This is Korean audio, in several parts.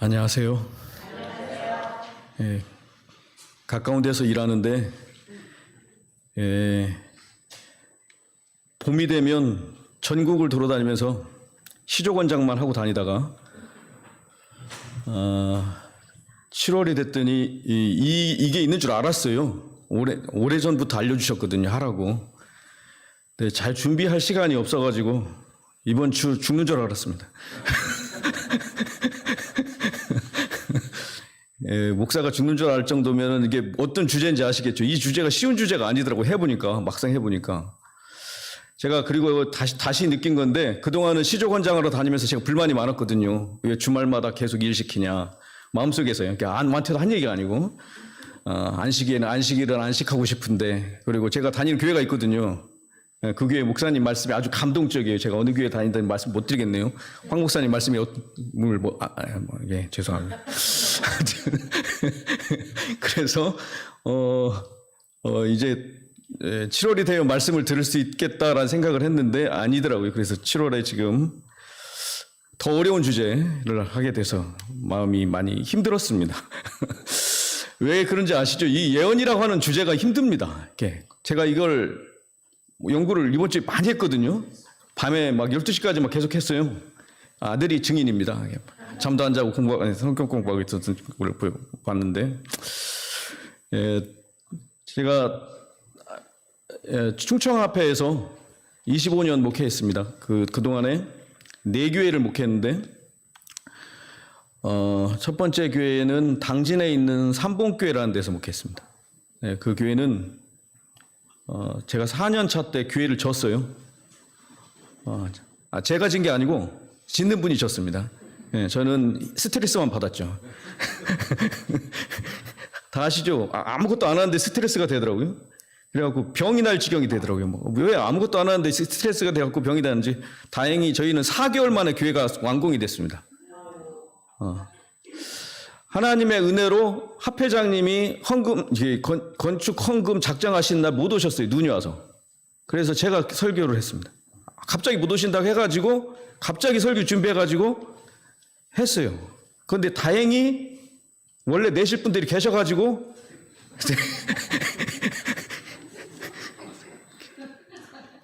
안녕하세요. 예, 가까운 데서 일하는데 봄이 되면 전국을 돌아다니면서 시조권장만 하고 다니다가 7월이 됐더니 이게 있는 줄 알았어요. 오래전부터 알려주셨거든요. 하라고. 근데 잘 준비할 시간이 없어가지고 이번 주 죽는 줄 알았습니다. 목사가 죽는 줄 알 정도면 이게 어떤 주제인지 아시겠죠? 이 주제가 쉬운 주제가 아니더라고. 막상 해보니까. 제가 그리고 다시 느낀 건데, 그동안은 시조권장으로 다니면서 제가 불만이 많았거든요. 왜 주말마다 계속 일 시키냐. 마음속에서요. 남한테도 한 얘기가 아니고, 안식일은 안식하고 싶은데, 그리고 제가 다니는 교회가 있거든요. 그 교회 목사님 말씀이 아주 감동적이에요. 제가 어느 교회 다닌다는 말씀 못 드리겠네요. 황 목사님 말씀이 죄송합니다. 그래서 이제 7월이 되어 말씀을 들을 수 있겠다라는 생각을 했는데 아니더라고요. 그래서 7월에 지금 더 어려운 주제를 하게 돼서 마음이 많이 힘들었습니다. 왜 그런지 아시죠? 이 예언이라고 하는 주제가 힘듭니다. 제가 이걸 연구를 이번 주에 많이 했거든요. 밤에 막 12시까지 막 계속 했어요. 아들이 증인입니다. 잠도 안 자고 성경 공부하고 있었던 걸 봤는데, 제가 충청합회에서 25년 목회했습니다. 그동안에 4교회를 목회했는데, 첫 번째 교회는 당진에 있는 삼봉교회라는 데서 목회했습니다. 그 교회는 제가 4년 차 때 교회를 졌어요. 제가 진 게 아니고 짓는 분이 졌습니다. 저는 스트레스만 받았죠. 다 아시죠? 아무것도 안 하는데 스트레스가 되더라고요. 그래갖고 병이 날 지경이 되더라고요. 왜 아무것도 안 하는데 스트레스가 돼갖고 병이 나는지. 다행히 저희는 4개월 만에 교회가 완공이 됐습니다. 하나님의 은혜로 합회장님이 건축 헌금 작정하신 날 못 오셨어요. 눈이 와서. 그래서 제가 설교를 했습니다. 갑자기 못 오신다고 해가지고 갑자기 설교 준비해가지고 했어요. 그런데 다행히 원래 내실 분들이 계셔가지고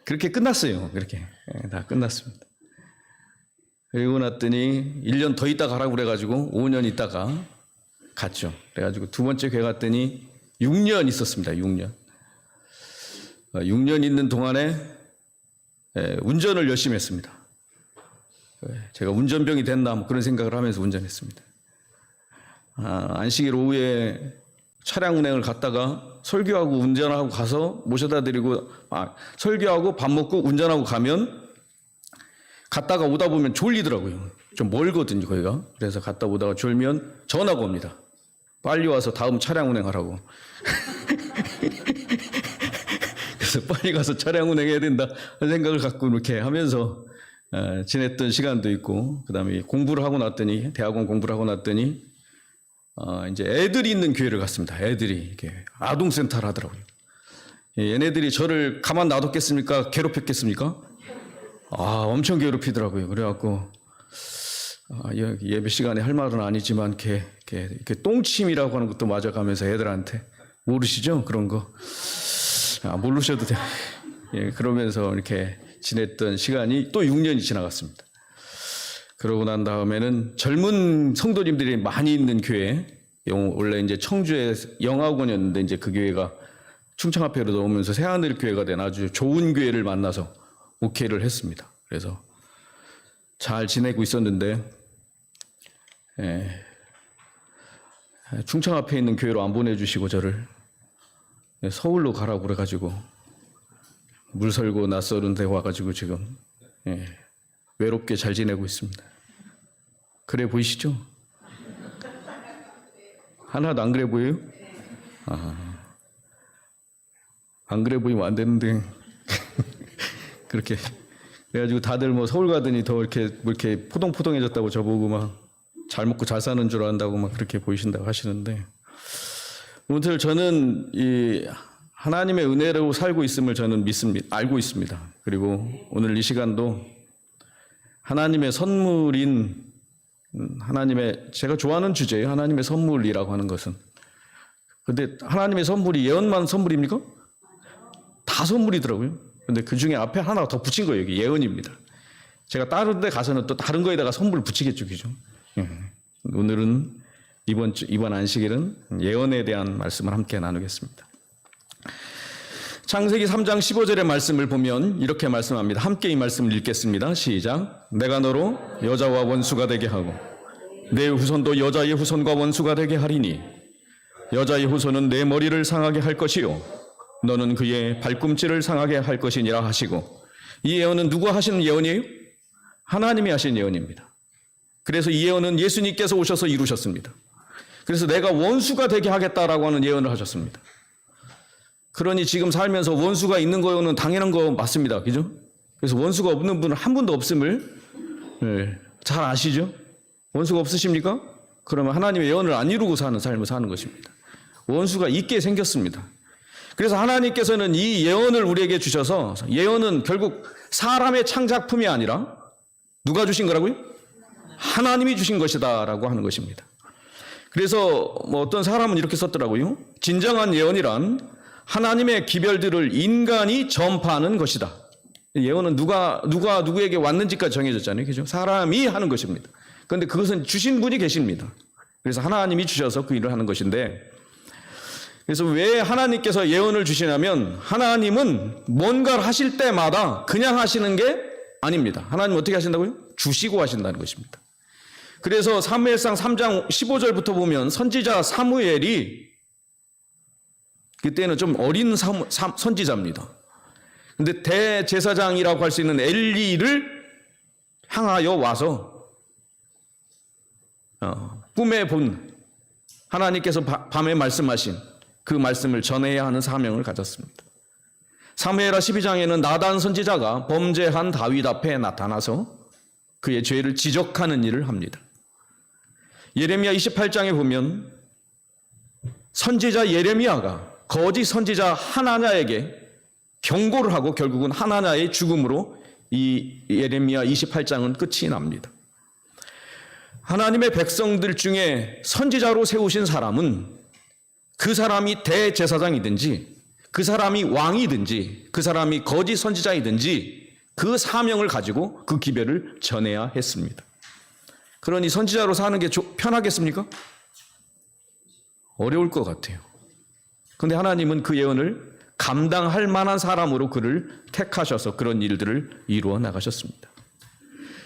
그렇게 끝났어요. 그렇게 다 끝났습니다. 그리고 났더니 1년 더 있다 가라고 그래가지고 5년 있다가 갔죠. 그래가지고 두 번째 교회 갔더니 6년 있었습니다. 6년. 6년 있는 동안에 운전을 열심히 했습니다. 제가 운전병이 됐나 뭐 그런 생각을 하면서 운전했습니다. 안식일 오후에 차량 운행을 갔다가 설교하고 운전하고 가서 모셔다 드리고 설교하고 밥 먹고 운전하고 가면 갔다가 오다 보면 졸리더라고요. 좀 멀거든요, 거기가. 그래서 갔다 오다가 졸면 전화가 옵니다. 빨리 와서 다음 차량 운행하라고. 그래서 빨리 가서 차량 운행해야 된다 하는 생각을 갖고 이렇게 하면서 지냈던 시간도 있고, 그 다음에 공부를 하고 났더니, 대학원 공부를 하고 났더니, 이제 애들이 있는 교회를 갔습니다. 애들이 이렇게 아동센터를 하더라고요. 얘네들이 저를 가만 놔뒀겠습니까? 괴롭혔겠습니까? 엄청 괴롭히더라고요. 그래갖고, 예배 시간에 할 말은 아니지만, 이렇게 똥침이라고 하는 것도 맞아가면서 애들한테, 모르시죠? 그런 거. 모르셔도 돼요. 그러면서 이렇게 지냈던 시간이 또 6년이 지나갔습니다. 그러고 난 다음에는 젊은 성도님들이 많이 있는 교회, 원래 이제 청주에 영학원이었는데 이제 그 교회가 충청합회로 넘으면서 새하늘교회가 된 아주 좋은 교회를 만나서 목회를 했습니다. 그래서 잘 지내고 있었는데, 충청합회에 있는 교회로 안 보내주시고 저를 서울로 가라고 그래가지고 물 설고 낯설은 데 와가지고 지금 외롭게 잘 지내고 있습니다. 그래 보이시죠? 하나도 안 그래 보여요? 안 그래 보이면 안 되는데 그렇게 그래가지고 다들 뭐 서울 가더니 더 이렇게 포동포동해졌다고 저보고 막 잘 먹고 잘 사는 줄 안다고 막 그렇게 보이신다고 하시는데, 오늘 저는 이 하나님의 은혜로 살고 있음을 저는 알고 있습니다. 그리고 오늘 이 시간도 하나님의 선물인 하나님의, 제가 좋아하는 주제예요. 하나님의 선물이라고 하는 것은. 근데 하나님의 선물이 예언만 선물입니까? 다 선물이더라고요. 근데 그 중에 앞에 하나 더 붙인 거예요. 이게 예언입니다. 제가 다른 데 가서는 또 다른 거에다가 선물 붙이겠죠. 그죠? 오늘은 이번 안식일은 예언에 대한 말씀을 함께 나누겠습니다. 창세기 3장 15절의 말씀을 보면 이렇게 말씀합니다. 함께 이 말씀을 읽겠습니다. 시작. 내가 너로 여자와 원수가 되게 하고 내 후손도 여자의 후손과 원수가 되게 하리니 여자의 후손은 내 머리를 상하게 할 것이요 너는 그의 발꿈치를 상하게 할 것이니라 하시고, 이 예언은 누가 하시는 예언이에요? 하나님이 하신 예언입니다. 그래서 이 예언은 예수님께서 오셔서 이루셨습니다. 그래서 내가 원수가 되게 하겠다라고 하는 예언을 하셨습니다. 그러니 지금 살면서 원수가 있는 거는 당연한 거 맞습니다. 그죠? 그래서 원수가 없는 분은 한 분도 없음을 잘 아시죠? 원수가 없으십니까? 그러면 하나님의 예언을 안 이루고 사는 삶을 사는 것입니다. 원수가 있게 생겼습니다. 그래서 하나님께서는 이 예언을 우리에게 주셔서, 예언은 결국 사람의 창작품이 아니라 누가 주신 거라고요? 하나님이 주신 것이다라고 하는 것입니다. 그래서 어떤 사람은 이렇게 썼더라고요. 진정한 예언이란 하나님의 기별들을 인간이 전파하는 것이다. 예언은 누가 누구에게 왔는지까지 정해졌잖아요. 그죠? 사람이 하는 것입니다. 그런데 그것은 주신 분이 계십니다. 그래서 하나님이 주셔서 그 일을 하는 것인데, 그래서 왜 하나님께서 예언을 주시냐면, 하나님은 뭔가를 하실 때마다 그냥 하시는 게 아닙니다. 하나님은 어떻게 하신다고요? 주시고 하신다는 것입니다. 그래서 사무엘상 3장 15절부터 보면 선지자 사무엘이, 그때는 좀 어린 선지자입니다. 근데 대제사장이라고 할 수 있는 엘리를 향하여 와서 꿈에 본 하나님께서 밤에 말씀하신 그 말씀을 전해야 하는 사명을 가졌습니다. 사무엘하 12장에는 나단 선지자가 범죄한 다윗 앞에 나타나서 그의 죄를 지적하는 일을 합니다. 예레미야 28장에 보면 선지자 예레미야가 거짓 선지자 하나냐에게 경고를 하고 결국은 하나냐의 죽음으로 이 예레미야 28장은 끝이 납니다. 하나님의 백성들 중에 선지자로 세우신 사람은 그 사람이 대제사장이든지 그 사람이 왕이든지 그 사람이 거짓 선지자이든지 그 사명을 가지고 그 기별을 전해야 했습니다. 그러니 선지자로 사는 게 편하겠습니까? 어려울 것 같아요. 그런데 하나님은 그 예언을 감당할 만한 사람으로 그를 택하셔서 그런 일들을 이루어 나가셨습니다.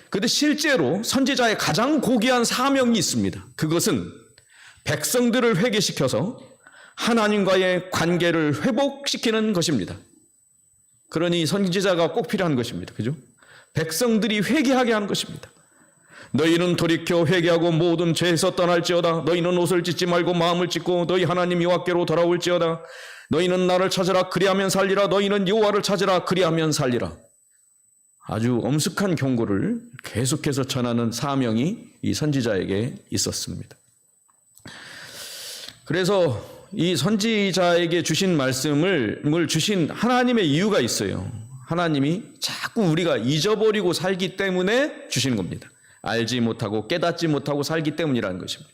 그런데 실제로 선지자의 가장 고귀한 사명이 있습니다. 그것은 백성들을 회개시켜서 하나님과의 관계를 회복시키는 것입니다. 그러니 선지자가 꼭 필요한 것입니다. 그죠? 백성들이 회개하게 하는 것입니다. 너희는 돌이켜 회개하고 모든 죄에서 떠날지어다. 너희는 옷을 찢지 말고 마음을 찢고 너희 하나님 여호와께로 돌아올지어다. 너희는 나를 찾으라 그리하면 살리라. 너희는 여호와를 찾으라 그리하면 살리라. 아주 엄숙한 경고를 계속해서 전하는 사명이 이 선지자에게 있었습니다. 그래서 이 선지자에게 주신 말씀을 주신 하나님의 이유가 있어요. 하나님이 자꾸 우리가 잊어버리고 살기 때문에 주시는 겁니다. 알지 못하고 깨닫지 못하고 살기 때문이라는 것입니다.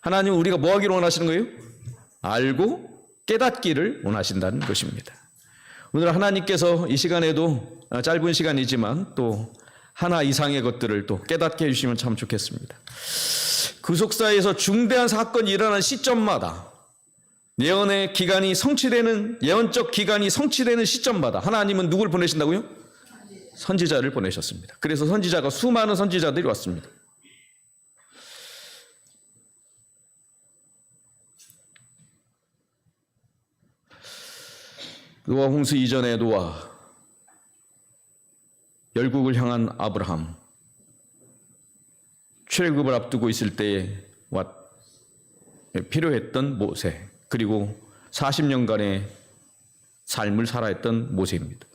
하나님은 우리가 뭐 하기를 원하시는 거예요? 알고 깨닫기를 원하신다는 것입니다. 오늘 하나님께서 이 시간에도 짧은 시간이지만 또 하나 이상의 것들을 또 깨닫게 해주시면 참 좋겠습니다. 구속사에서 중대한 사건이 일어난 시점마다 예언의 기간이 성취되는, 예언적 기간이 성취되는 시점마다 하나님은 누굴 보내신다고요? 선지자를 보내셨습니다. 그래서 선지자가 수많은 선지자들이 왔습니다. 노아 홍수 이전의 노아, 열국을 향한 아브라함, 출애굽을 앞두고 있을 때에 필요했던 모세, 그리고 40년간의 삶을 살아 했던 모세입니다.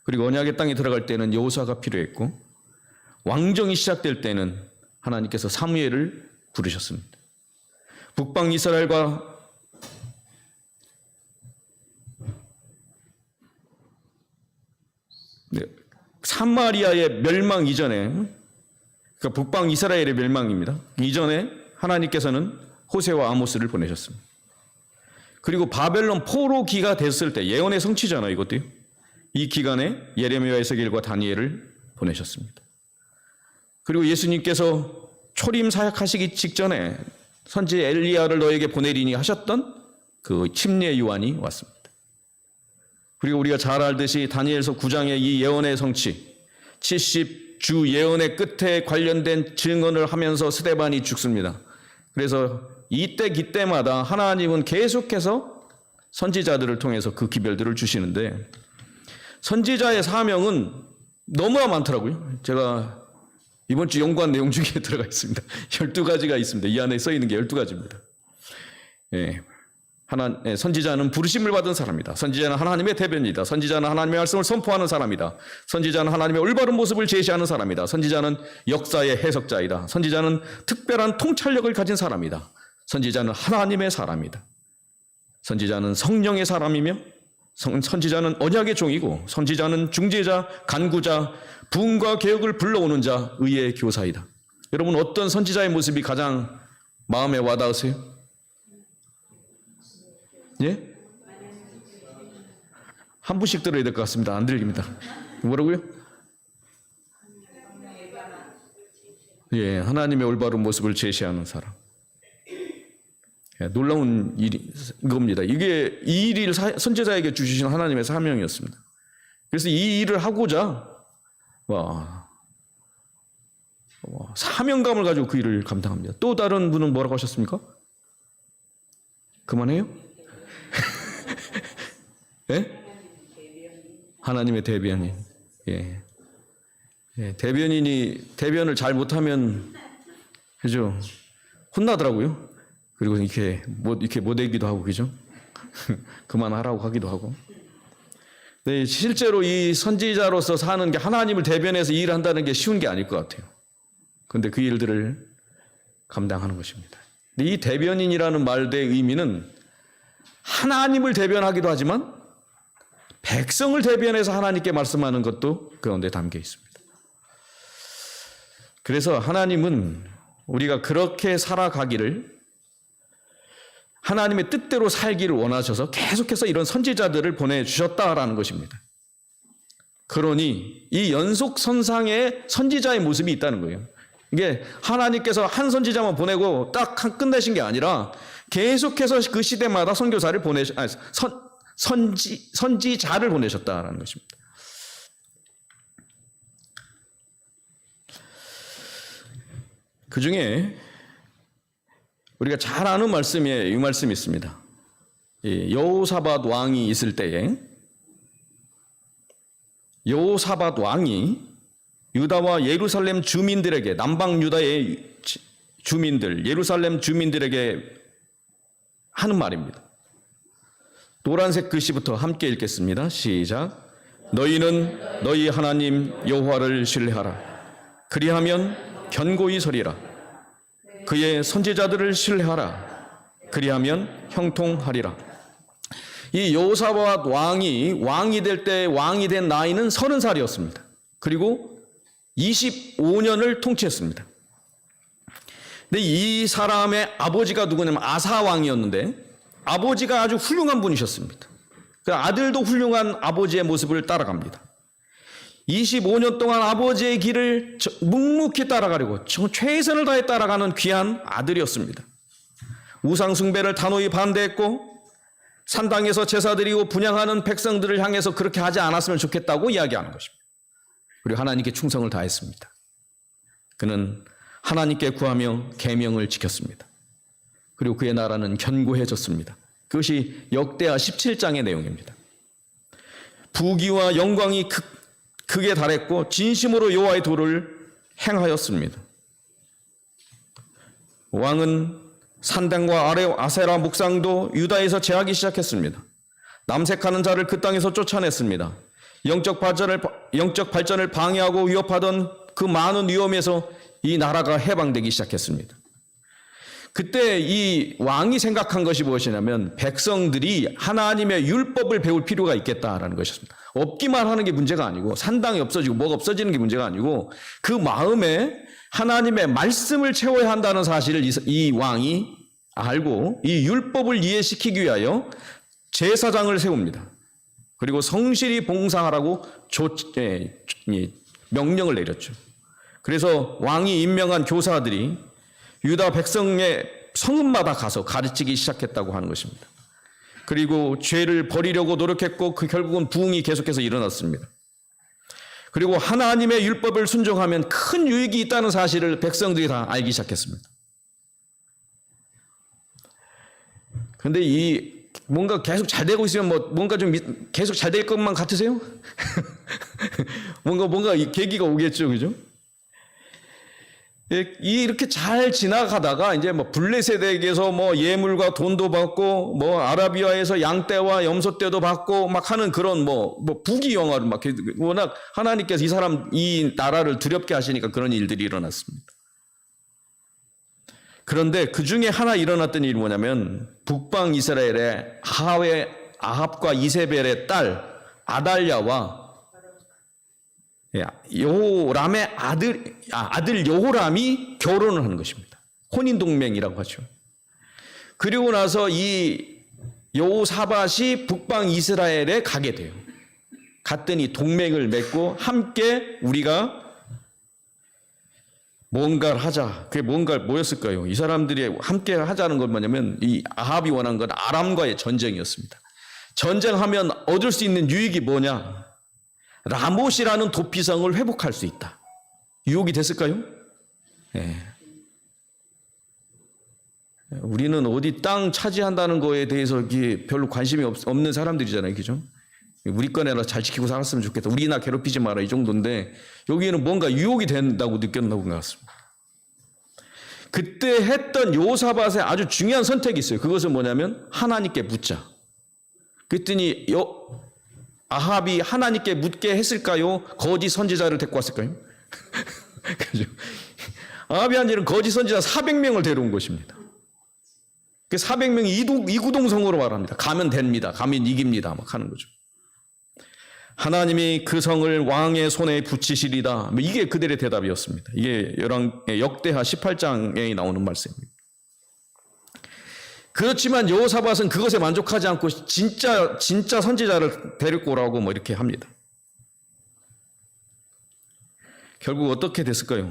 그리고 언약의 땅에 들어갈 때는 여호수아가 필요했고, 왕정이 시작될 때는 하나님께서 사무엘을 부르셨습니다. 북방 이스라엘과 사마리아의 멸망 이전에 그러니까 북방 이스라엘의 멸망입니다. 이전에 하나님께서는 호세와 아모스를 보내셨습니다. 그리고 바벨론 포로기가 됐을 때, 예언의 성취잖아요, 이것도요. 이 기간에 예레미야, 에스겔과 다니엘을 보내셨습니다. 그리고 예수님께서 초림 사역하시기 직전에 선지 엘리야를 너에게 보내리니 하셨던 그 침례 요한이 왔습니다. 그리고 우리가 잘 알듯이 다니엘서 9장의 이 예언의 성취, 70주 예언의 끝에 관련된 증언을 하면서 스데반이 죽습니다. 그래서 이때마다 하나님은 계속해서 선지자들을 통해서 그 기별들을 주시는데, 선지자의 사명은 너무나 많더라고요. 제가 이번 주 연구한 내용 중에 들어가 있습니다. 12가지가 있습니다. 이 안에 써 있는 게 12가지입니다. 선지자는 부르심을 받은 사람이다. 선지자는 하나님의 대변이다. 선지자는 하나님의 말씀을 선포하는 사람이다. 선지자는 하나님의 올바른 모습을 제시하는 사람이다. 선지자는 역사의 해석자이다. 선지자는 특별한 통찰력을 가진 사람이다. 선지자는 하나님의 사람이다. 선지자는 성령의 사람이며 선지자는 언약의 종이고, 선지자는 중재자, 간구자, 부흥과 개혁을 불러오는 자, 의의 교사이다. 여러분, 어떤 선지자의 모습이 가장 마음에 와닿으세요? 예? 한 분씩 들어야 될 것 같습니다. 안 들립니다. 뭐라고요? 예, 하나님의 올바른 모습을 제시하는 사람. 예, 놀라운 이겁니다. 이게 이 일을 선지자에게 주신 하나님의 사명이었습니다. 그래서 이 일을 하고자 사명감을 가지고 그 일을 감당합니다. 또 다른 분은 뭐라고 하셨습니까? 그만해요? 예? 하나님의 대변인. 예. 예, 대변인이 대변을 잘 못하면 그죠? 혼나더라고요. 그리고 이렇게 못되기도 하고, 그죠? 그만하라고 하기도 하고. 네, 실제로 이 선지자로서 사는 게, 하나님을 대변해서 일을 한다는 게 쉬운 게 아닐 것 같아요. 그런데 그 일들을 감당하는 것입니다. 근데 이 대변인이라는 말의 의미는 하나님을 대변하기도 하지만 백성을 대변해서 하나님께 말씀하는 것도 그 가운데 담겨 있습니다. 그래서 하나님은 우리가 그렇게 살아가기를, 하나님의 뜻대로 살기를 원하셔서 계속해서 이런 선지자들을 보내주셨다라는 것입니다. 그러니 이 연속선상에 선지자의 모습이 있다는 거예요. 이게 하나님께서 한 선지자만 보내고 딱 끝내신 게 아니라 계속해서 그 시대마다 선교사를 선지자를 보내셨다라는 것입니다. 그 중에 우리가 잘 아는 말씀에 이 말씀이 있습니다. 여호사밧 왕이 있을 때에 여호사밧 왕이 유다와 예루살렘 주민들에게, 남방 유다의 주민들, 예루살렘 주민들에게 하는 말입니다. 노란색 글씨부터 함께 읽겠습니다. 시작. 너희는 너희 하나님 여호와를 신뢰하라. 그리하면 견고히 서리라. 그의 선지자들을 신뢰하라. 그리하면 형통하리라. 이 여호사밧 왕이 될 때, 왕이 된 나이는 30살이었습니다. 그리고 25년을 통치했습니다. 근데 이 사람의 아버지가 누구냐면 아사 왕이었는데, 아버지가 아주 훌륭한 분이셨습니다. 그 아들도 훌륭한 아버지의 모습을 따라갑니다. 25년 동안 아버지의 길을 묵묵히 따라가려고 최선을 다해 따라가는 귀한 아들이었습니다. 우상 숭배를 단호히 반대했고, 산당에서 제사 드리고 분향하는 백성들을 향해서 그렇게 하지 않았으면 좋겠다고 이야기하는 것입니다. 그리고 하나님께 충성을 다했습니다. 그는 하나님께 구하며 계명을 지켰습니다. 그리고 그의 나라는 견고해졌습니다. 그것이 역대하 17장의 내용입니다. 부귀와 영광이 극에 달했고 진심으로 여호와의 도를 행하였습니다. 왕은 산당과 아세라 목상도 유다에서 제하기 시작했습니다. 남색하는 자를 그 땅에서 쫓아냈습니다. 영적 발전을 방해하고 위협하던 그 많은 위험에서 이 나라가 해방되기 시작했습니다. 그때 이 왕이 생각한 것이 무엇이냐면 백성들이 하나님의 율법을 배울 필요가 있겠다라는 것이었습니다. 없기만 하는 게 문제가 아니고 산당이 없어지고 뭐가 없어지는 게 문제가 아니고 그 마음에 하나님의 말씀을 채워야 한다는 사실을 이 왕이 알고 이 율법을 이해시키기 위하여 제사장을 세웁니다. 그리고 성실히 봉사하라고 명령을 내렸죠. 그래서 왕이 임명한 교사들이 유다 백성의 성읍마다 가서 가르치기 시작했다고 하는 것입니다. 그리고 죄를 버리려고 노력했고 결국은 부흥이 계속해서 일어났습니다. 그리고 하나님의 율법을 순종하면 큰 유익이 있다는 사실을 백성들이 다 알기 시작했습니다. 그런데 이 뭔가 계속 잘 되고 있으면 뭔가 좀 계속 잘 될 것만 같으세요? 뭔가 이 계기가 오겠죠, 그죠? 이렇게 잘 지나가다가 이제 블레셋에게서 예물과 돈도 받고 아라비아에서 양떼와 염소떼도 받고 막 하는 그런 부귀영화를 막 워낙 하나님께서 이 나라를 두렵게 하시니까 그런 일들이 일어났습니다. 그런데 그 중에 하나 일어났던 일이 뭐냐면 북방 이스라엘의 아합과 이세벨의 딸 아달랴와 여호람의 아들 여호람이 결혼을 하는 것입니다. 혼인동맹이라고 하죠. 그리고 나서 이 여호사밧이 북방 이스라엘에 가게 돼요. 갔더니 동맹을 맺고 함께 우리가 뭔가를 하자. 그게 뭐였을까요? 이 사람들이 함께 하자는 건 뭐냐면 이 아합이 원한 건 아람과의 전쟁이었습니다. 전쟁하면 얻을 수 있는 유익이 뭐냐? 라못이라는 도피성을 회복할 수 있다. 유혹이 됐을까요? 네. 우리는 어디 땅 차지한다는 거에 대해서 별로 관심이 없는 사람들이잖아요. 그죠? 우리 거내라 잘 지키고 살았으면 좋겠다. 우리나 괴롭히지 마라 이 정도인데 여기에는 뭔가 유혹이 된다고 느꼈나 본 것 같습니다. 그때 했던 여호사밧의 아주 중요한 선택이 있어요. 그것은 뭐냐면 하나님께 묻자. 그랬더니 아합이 하나님께 묻게 했을까요? 거짓 선지자를 데리고 왔을까요? 그죠? 아합이 한 일은 거짓 선지자 400명을 데려온 것입니다. 그 400명이 이구동성으로 말합니다. 가면 됩니다. 가면 이깁니다. 막 하는 거죠. 하나님이 그 성을 왕의 손에 붙이시리다. 이게 그들의 대답이었습니다. 이게 역대하 18장에 나오는 말씀입니다. 그렇지만 여호사밧은 그것에 만족하지 않고 진짜 선지자를 데리고 오라고 이렇게 합니다. 결국 어떻게 됐을까요?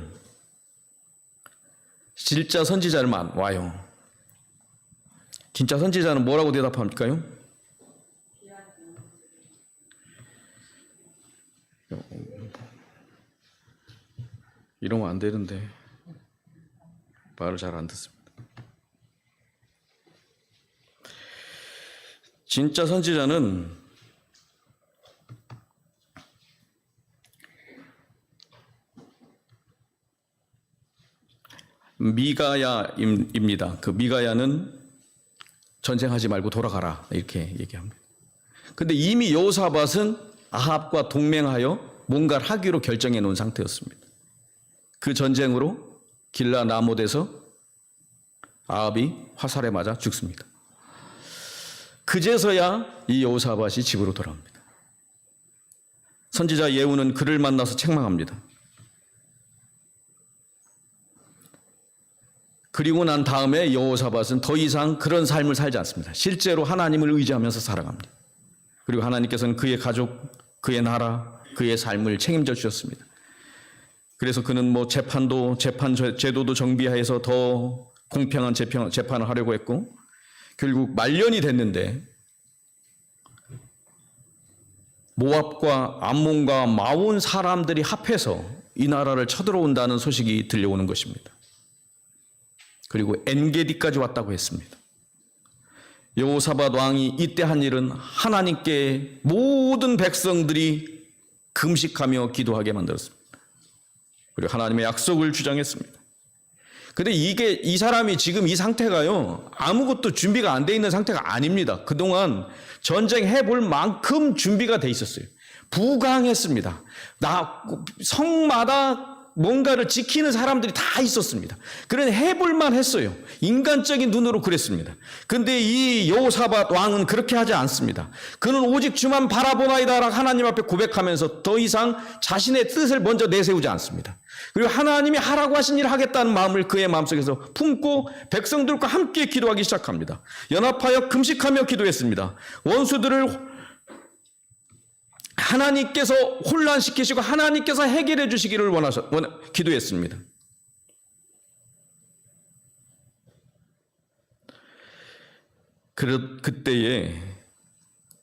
진짜 선지자만 와요. 진짜 선지자는 뭐라고 대답합니까요? 이러면 안 되는데 말을 잘 안 듣습니다. 진짜 선지자는 미가야입니다. 그 미가야는 전쟁하지 말고 돌아가라 이렇게 얘기합니다. 근데 이미 여호사밧은 아합과 동맹하여 뭔가를 하기로 결정해 놓은 상태였습니다. 그 전쟁으로 길라 라못에서 아합이 화살에 맞아 죽습니다. 그제서야 이 여호사밧이 집으로 돌아옵니다. 선지자 예후는 그를 만나서 책망합니다. 그리고 난 다음에 여호사밧은 더 이상 그런 삶을 살지 않습니다. 실제로 하나님을 의지하면서 살아갑니다. 그리고 하나님께서는 그의 가족, 그의 나라, 그의 삶을 책임져 주셨습니다. 그래서 그는 재판 제도도 정비해서 더 공평한 재판을 하려고 했고 결국 말년이 됐는데 모압과 암몬과 마온 사람들이 합해서 이 나라를 쳐들어온다는 소식이 들려오는 것입니다. 그리고 엔게디까지 왔다고 했습니다. 여호사밧 왕이 이때 한 일은 하나님께 모든 백성들이 금식하며 기도하게 만들었습니다. 그리고 하나님의 약속을 주장했습니다. 근데 이 사람이 지금 이 상태가요, 아무것도 준비가 안 돼 있는 상태가 아닙니다. 그동안 전쟁해 볼 만큼 준비가 돼 있었어요. 부강했습니다. 성마다 뭔가를 지키는 사람들이 다 있었습니다. 그런 해볼만 했어요. 인간적인 눈으로 그랬습니다. 근데 이 여호사밧 왕은 그렇게 하지 않습니다. 그는 오직 주만 바라보나이다 하나님 앞에 고백하면서 더 이상 자신의 뜻을 먼저 내세우지 않습니다. 그리고 하나님이 하라고 하신 일을 하겠다는 마음을 그의 마음속에서 품고 백성들과 함께 기도하기 시작합니다. 연합하여 금식하며 기도했습니다. 원수들을 하나님께서 혼란시키시고 하나님께서 해결해 주시기를 기도했습니다. 그때에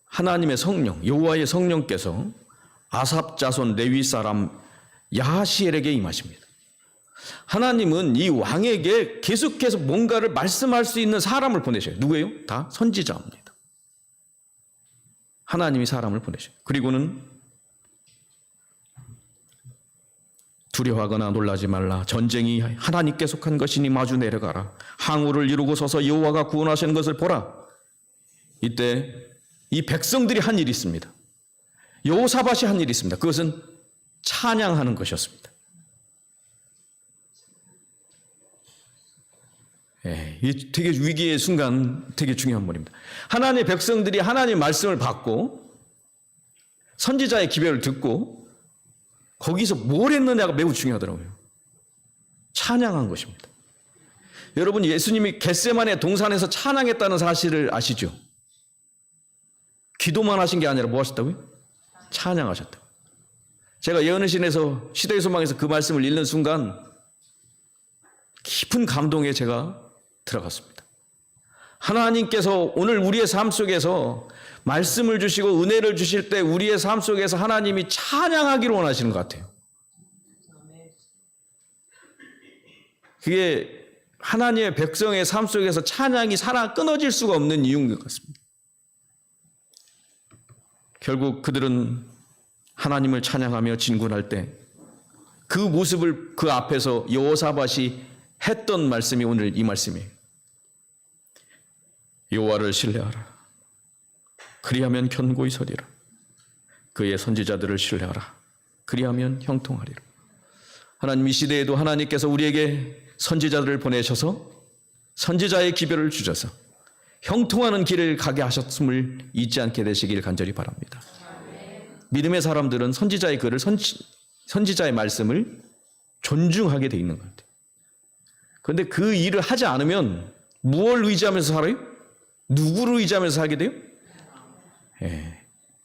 하나님의 성령, 여호와의 성령께서 아삽 자손 레위 사람 야하시엘에게 임하십니다. 하나님은 이 왕에게 계속해서 뭔가를 말씀할 수 있는 사람을 보내셔요. 누구예요? 다 선지자입니다. 하나님이 사람을 보내셔요. 그리고는 두려워하거나 놀라지 말라. 전쟁이 하나님께 속한 것이니 마주 내려가라. 항우를 이루고 서서 여호와가 구원하시는 것을 보라. 이때 이 백성들이 한 일이 있습니다. 여호사밧이 한 일이 있습니다. 그것은 찬양하는 것이었습니다. 이 되게 위기의 순간 되게 중요한 말입니다. 하나님의 백성들이 하나님의 말씀을 받고 선지자의 기별을 듣고 거기서 뭘 했느냐가 매우 중요하더라고요. 찬양한 것입니다. 여러분, 예수님이 겟세마네 동산에서 찬양했다는 사실을 아시죠? 기도만 하신 게 아니라 뭐 하셨다고요? 찬양하셨다고. 제가 예언의신에서 시대의 소망에서 그 말씀을 읽는 순간 깊은 감동에 제가 들어갔습니다. 하나님께서 오늘 우리의 삶 속에서 말씀을 주시고 은혜를 주실 때 우리의 삶 속에서 하나님이 찬양하기를 원하시는 것 같아요. 그게 하나님의 백성의 삶 속에서 찬양이 살아 끊어질 수가 없는 이유인 것 같습니다. 결국 그들은 하나님을 찬양하며 진군할 때 그 모습을 그 앞에서 여호사밧이 했던 말씀이 오늘 이 말씀이에요. 여호와를 신뢰하라. 그리하면 견고히 서리라. 그의 선지자들을 신뢰하라. 그리하면 형통하리라. 하나님, 이 시대에도 하나님께서 우리에게 선지자들을 보내셔서 선지자의 기별을 주셔서 형통하는 길을 가게 하셨음을 잊지 않게 되시길 간절히 바랍니다. 믿음의 사람들은 선지자의 글을 선지자의 말씀을 존중하게 돼 있는 것 같아요. 그런데 그 일을 하지 않으면 무엇을 의지하면서 살아요? 누구를 의지하면서 살게 돼요?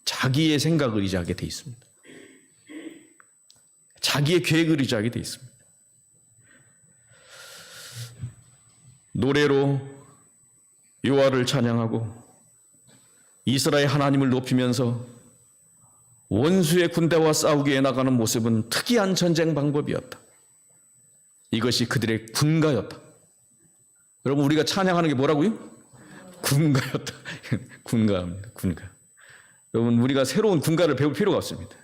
자기의 생각을 의지하게 돼 있습니다. 자기의 계획을 의지하게 돼 있습니다. 노래로 여호와를 찬양하고 이스라엘 하나님을 높이면서 원수의 군대와 싸우기에 나가는 모습은 특이한 전쟁 방법이었다. 이것이 그들의 군가였다. 여러분, 우리가 찬양하는 게 뭐라고요? 군가였다. 군가입니다. 군가. 여러분, 우리가 새로운 군가를 배울 필요가 없습니다.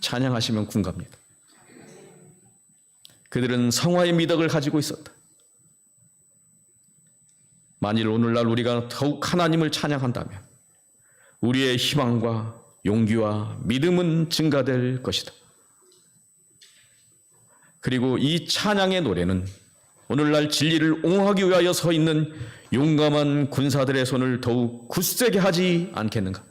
찬양하시면 군가입니다. 그들은 성화의 미덕을 가지고 있었다. 만일 오늘날 우리가 더욱 하나님을 찬양한다면 우리의 희망과 용기와 믿음은 증가될 것이다. 그리고 이 찬양의 노래는 오늘날 진리를 옹호하기 위하여 서 있는 용감한 군사들의 손을 더욱 굳세게 하지 않겠는가?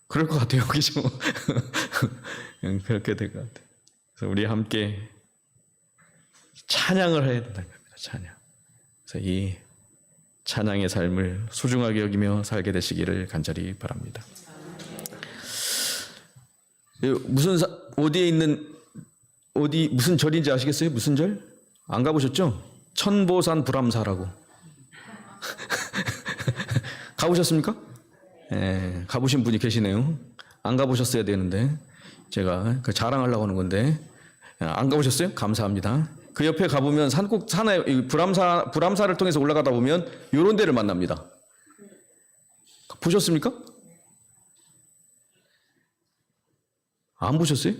그럴 것 같아요, 그죠? 그렇게 될 것 같아요. 그래서 우리 함께 찬양을 해야 된다는 겁니다. 찬양. 그래서 이 찬양의 삶을 소중하게 여기며 살게 되시기를 간절히 바랍니다. 어디에 있는 무슨 절인지 아시겠어요? 무슨 절? 안 가보셨죠? 천보산 불암사라고. 가보셨습니까? 네, 가보신 분이 계시네요. 안 가보셨어야 되는데 제가 자랑하려고 하는 건데 안 가보셨어요? 감사합니다. 그 옆에 가보면 산에 불암사를 통해서 올라가다 보면 이런 데를 만납니다. 보셨습니까? 안 보셨어요?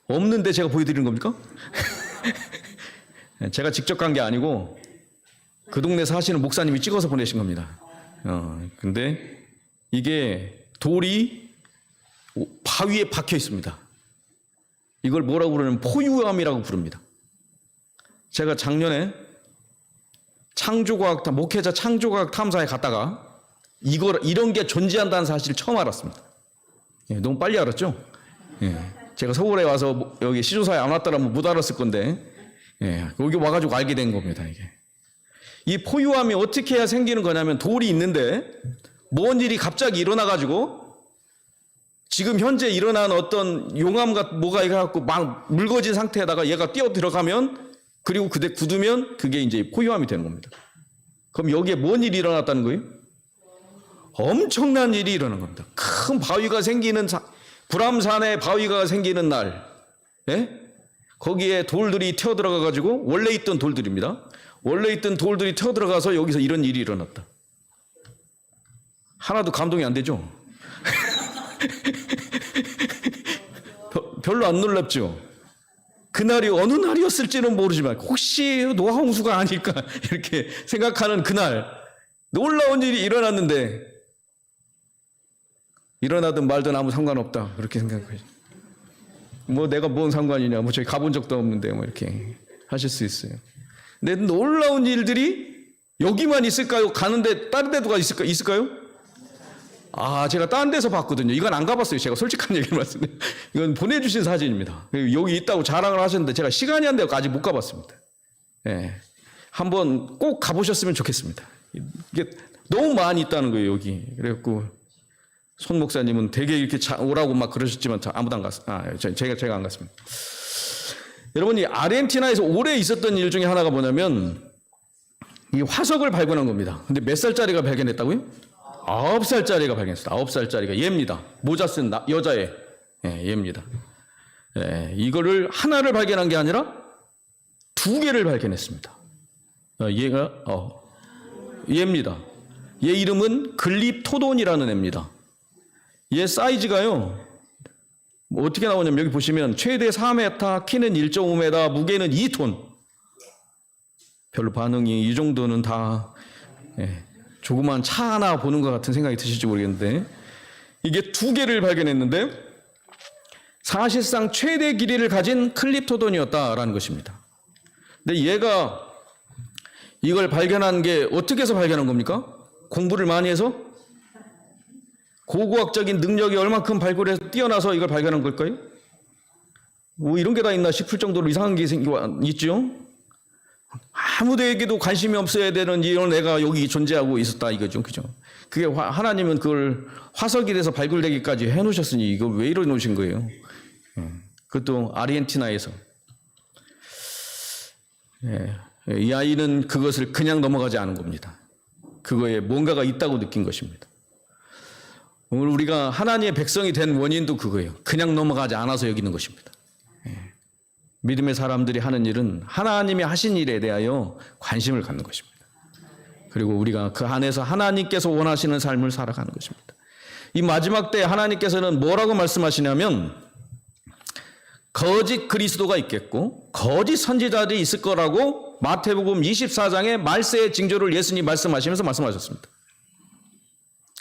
없는데 제가 보여드리는 겁니까? 제가 직접 간 게 아니고 그 동네 사시는 목사님이 찍어서 보내신 겁니다. 근데 이게 돌이 바위에 박혀 있습니다. 이걸 뭐라고 부르냐면 포유암이라고 부릅니다. 제가 작년에 목회자 창조과학 탐사에 갔다가 이런 게 존재한다는 사실을 처음 알았습니다. 예, 너무 빨리 알았죠? 예, 제가 서울에 와서 여기 시조사에 안 왔더라면 못 알았을 건데, 예, 여기 와가지고 알게 된 겁니다, 이게. 이 포유암이 어떻게 해야 생기는 거냐면 돌이 있는데 뭔 일이 갑자기 일어나가지고 지금 현재 일어난 어떤 용암과 뭐가 해갖고 막 묽어진 상태에다가 얘가 뛰어 들어가면 그리고 그때 굳으면 그게 이제 포유암이 되는 겁니다. 그럼 여기에 뭔 일이 일어났다는 거예요? 엄청난 일이 일어난 겁니다. 큰 바위가 생기는 불암산에 바위가 생기는 날, 예? 거기에 돌들이 튀어 들어가 가지고 원래 있던 돌들입니다. 원래 있던 돌들이 튀어 들어가서 여기서 이런 일이 일어났다. 하나도 감동이 안 되죠? 별로 안 놀랍죠? 그날이 어느 날이었을지는 모르지만 혹시 노하홍수가 아닐까 이렇게 생각하는 그날 놀라운 일이 일어났는데 일어나든 말든 아무 상관없다 그렇게 생각하죠. 뭐 내가 뭔 상관이냐, 뭐 저기 가본 적도 없는데 뭐 이렇게 하실 수 있어요. 근데 놀라운 일들이 여기만 있을까요? 가는데 다른 데도 있을까요? 아, 제가 다른 데서 봤거든요. 이건 안 가봤어요. 제가 솔직한 얘기를 말씀드려요. 이건 보내주신 사진입니다. 여기 있다고 자랑을 하셨는데 제가 시간이 안 돼서 아직 못 가봤습니다. 예, 한번 꼭 가보셨으면 좋겠습니다. 이게 너무 많이 있다는 거예요, 여기. 그래갖고 손 목사님은 되게 이렇게 오라고 막 그러셨지만 아무도 안 갔어요. 제가 안 갔습니다. 여러분, 이 아르헨티나에서 오래 있었던 일 중에 하나가 뭐냐면 이 화석을 발견한 겁니다. 근데 몇 살짜리가 발견했다고요? 9살짜리가 발견했어요. 9살짜리가 얘입니다. 모자 쓴 여자애. 예, 얘입니다. 예, 이거를 하나를 발견한 게 아니라 2개를 발견했습니다. 얘입니다. 얘 이름은 글립토돈이라는 애입니다. 얘 사이즈가요, 뭐 어떻게 나오냐면 여기 보시면 최대 4m, 키는 1.5m, 무게는 2톤. 별로 반응이 이 정도는 다, 예, 조그만 차 하나 보는 것 같은 생각이 드실지 모르겠는데 이게 2개를 발견했는데 사실상 최대 길이를 가진 클립토돈이었다라는 것입니다. 근데 얘가 이걸 발견한 게 어떻게 해서 발견한 겁니까? 공부를 많이 해서? 고고학적인 능력이 얼만큼 발굴해서 뛰어나서 이걸 발견한 걸까요? 뭐 이런 게 다 있나 싶을 정도로 이상한 게 있죠? 아무데에게도 관심이 없어야 되는 이런 애가 여기 존재하고 있었다 이거죠. 그죠? 그게 하나님은 그걸 화석이 돼서 발굴되기까지 해놓으셨으니 이거 왜 이러 놓으신 거예요? 그것도 아르헨티나에서. 예, 이 아이는 그것을 그냥 넘어가지 않은 겁니다. 그거에 뭔가가 있다고 느낀 것입니다. 오늘 우리가 하나님의 백성이 된 원인도 그거예요. 그냥 넘어가지 않아서 여기는 것입니다. 믿음의 사람들이 하는 일은 하나님이 하신 일에 대하여 관심을 갖는 것입니다. 그리고 우리가 그 안에서 하나님께서 원하시는 삶을 살아가는 것입니다. 이 마지막 때 하나님께서는 뭐라고 말씀하시냐면 거짓 그리스도가 있겠고 거짓 선지자들이 있을 거라고 마태복음 24장의 말세의 징조를 예수님이 말씀하시면서 말씀하셨습니다.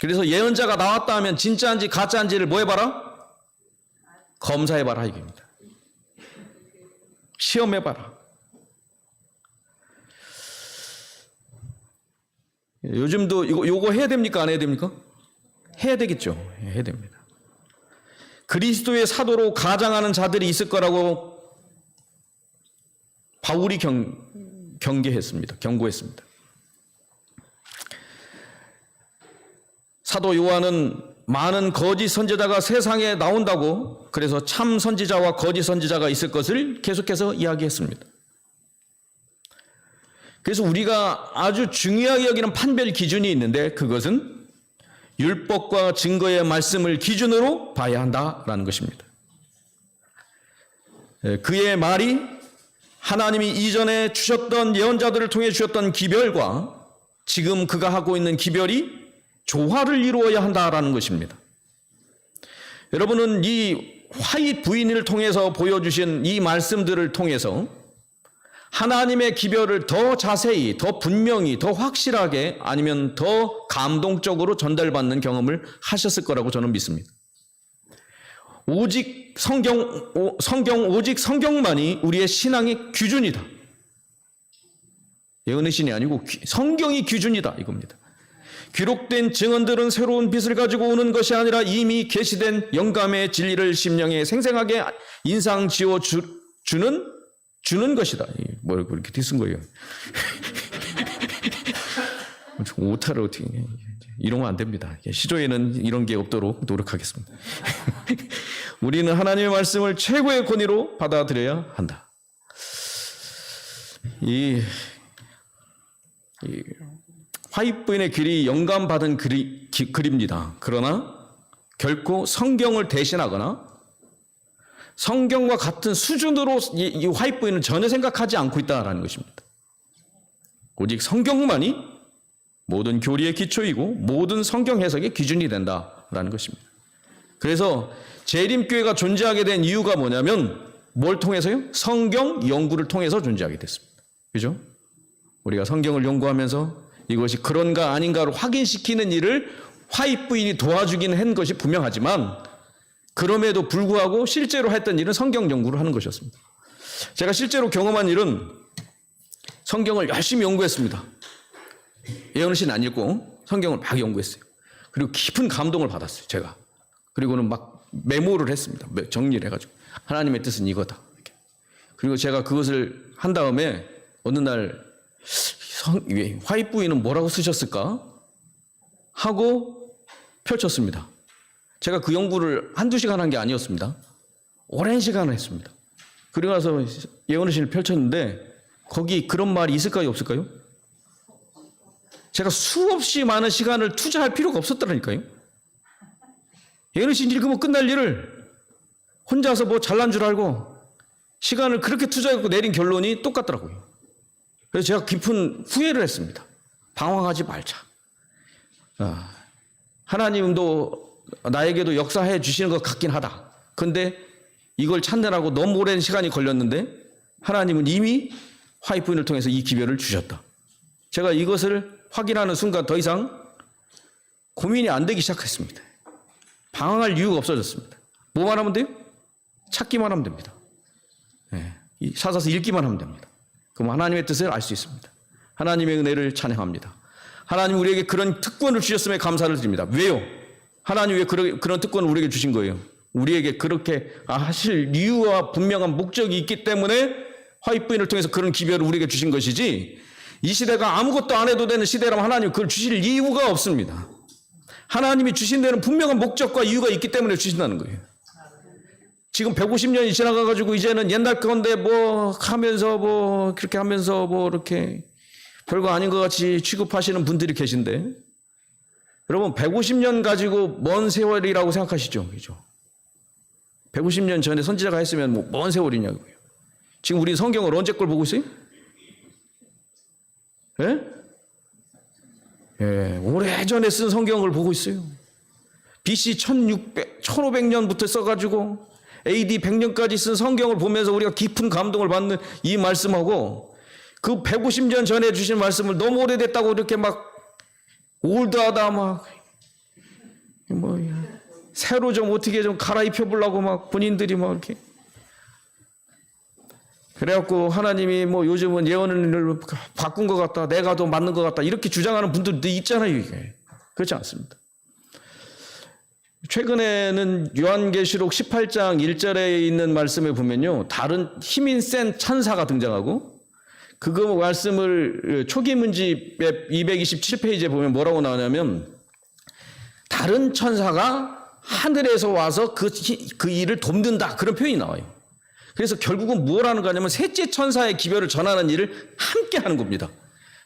그래서 예언자가 나왔다 하면 진짜인지 가짜인지를 뭐 해봐라? 검사해봐라 이겁니다. 시험해봐라. 요즘도 요거 해야 됩니까? 안 해야 됩니까? 해야 되겠죠. 해야 됩니다. 그리스도의 사도로 가장하는 자들이 있을 거라고 바울이 경고했습니다. 사도 요한은 많은 거짓 선지자가 세상에 나온다고, 그래서 참 선지자와 거짓 선지자가 있을 것을 계속해서 이야기했습니다. 그래서 우리가 아주 중요하게 여기는 판별 기준이 있는데 그것은 율법과 증거의 말씀을 기준으로 봐야 한다라는 것입니다. 그의 말이 하나님이 이전에 주셨던 예언자들을 통해 주셨던 기별과 지금 그가 하고 있는 기별이 조화를 이루어야 한다라는 것입니다. 여러분은 이 화잇 부인을 통해서 보여주신 이 말씀들을 통해서 하나님의 기별을 더 자세히, 더 분명히, 더 확실하게 아니면 더 감동적으로 전달받는 경험을 하셨을 거라고 저는 믿습니다. 오직 오직 성경만이 우리의 신앙의 기준이다. 예언의 신이 아니고 성경이 기준이다 이겁니다. 기록된 증언들은 새로운 빛을 가지고 오는 것이 아니라 이미 계시된 영감의 진리를 심령에 생생하게 인상 지어 주는 것이다. 뭘 그렇게 뒤쓴 거예요? 오타를 어떻게 이러면 안 됩니다. 시조에는 이런 게 없도록 노력하겠습니다. 우리는 하나님의 말씀을 최고의 권위로 받아들여야 한다. 이 화이트부인의 글이 영감받은 글입니다. 그러나 결코 성경을 대신하거나 성경과 같은 수준으로 이 화이트부인은 전혀 생각하지 않고 있다는 것입니다. 오직 성경만이 모든 교리의 기초이고 모든 성경 해석의 기준이 된다라는 것입니다. 그래서 재림교회가 존재하게 된 이유가 뭐냐면 뭘 통해서요? 성경 연구를 통해서 존재하게 됐습니다. 그죠? 우리가 성경을 연구하면서 이것이 그런가 아닌가를 확인시키는 일을 화이트부인이 도와주긴 한 것이 분명하지만 그럼에도 불구하고 실제로 했던 일은 성경 연구를 하는 것이었습니다. 제가 실제로 경험한 일은 성경을 열심히 연구했습니다. 예언의 신 안 읽고 성경을 막 연구했어요. 그리고 깊은 감동을 받았어요. 제가. 그리고는 막 메모를 했습니다. 정리를 해가지고 하나님의 뜻은 이거다. 이렇게. 그리고 제가 그것을 한 다음에 어느 날 화이트부인은 뭐라고 쓰셨을까 하고 펼쳤습니다. 제가 그 연구를 한두 시간 한 게 아니었습니다. 오랜 시간을 했습니다. 그리고 나서 예언의 신을 펼쳤는데 거기 그런 말이 있을까요 없을까요? 제가 수없이 많은 시간을 투자할 필요가 없었더라니까요. 예언의 신 읽으면 끝날 일을 혼자서 뭐 잘난 줄 알고 시간을 그렇게 투자하고 내린 결론이 똑같더라고요. 그래서 제가 깊은 후회를 했습니다. 방황하지 말자. 하나님도 나에게도 역사해 주시는 것 같긴 하다. 그런데 이걸 찾느라고 너무 오랜 시간이 걸렸는데 하나님은 이미 화이트부인을 통해서 이 기별을 주셨다. 제가 이것을 확인하는 순간 더 이상 고민이 안 되기 시작했습니다. 방황할 이유가 없어졌습니다. 뭐만 하면 돼요? 찾기만 하면 됩니다. 찾아서 읽기만 하면 됩니다. 그럼 하나님의 뜻을 알 수 있습니다. 하나님의 은혜를 찬양합니다. 하나님 우리에게 그런 특권을 주셨음에 감사를 드립니다. 왜요? 하나님 왜 그런 특권을 우리에게 주신 거예요? 우리에게 그렇게 하실 이유와 분명한 목적이 있기 때문에 화이트부인을 통해서 그런 기별을 우리에게 주신 것이지 이 시대가 아무것도 안 해도 되는 시대라면 하나님 그걸 주실 이유가 없습니다. 하나님이 주신 데는 분명한 목적과 이유가 있기 때문에 주신다는 거예요. 지금 150년이 지나가가지고 이제는 옛날 건데 뭐 하면서 뭐 그렇게 하면서 뭐 이렇게 별거 아닌 것 같이 취급하시는 분들이 계신데 여러분 150년 가지고 먼 세월이라고 생각하시죠? 그죠? 150년 전에 선지자가 했으면 뭐 먼 세월이냐고요. 지금 우리 성경을 언제 걸 보고 있어요? 오래전에 쓴 성경을 보고 있어요. BC 1500년부터 써가지고 AD 100년까지 쓴 성경을 보면서 우리가 깊은 감동을 받는 이 말씀하고 그 150년 전에 주신 말씀을 너무 오래됐다고 이렇게 막 올드하다 막 뭐 새로 좀 어떻게 좀 갈아입혀 보려고 막 본인들이 막 이렇게 그래갖고 하나님이 뭐 요즘은 예언을 바꾼 것 같다, 내가 더 맞는 것 같다 이렇게 주장하는 분들도 있잖아요. 이게 그렇지 않습니다. 최근에는 요한계시록 18장 1절에 있는 말씀에 보면요, 다른 힘이 센 천사가 등장하고 그거 말씀을 초기 문집의 227페이지에 보면 뭐라고 나오냐면 다른 천사가 하늘에서 와서 그 일을 돕는다 그런 표현이 나와요. 그래서 결국은 뭘 하는 거냐면 셋째 천사의 기별을 전하는 일을 함께 하는 겁니다.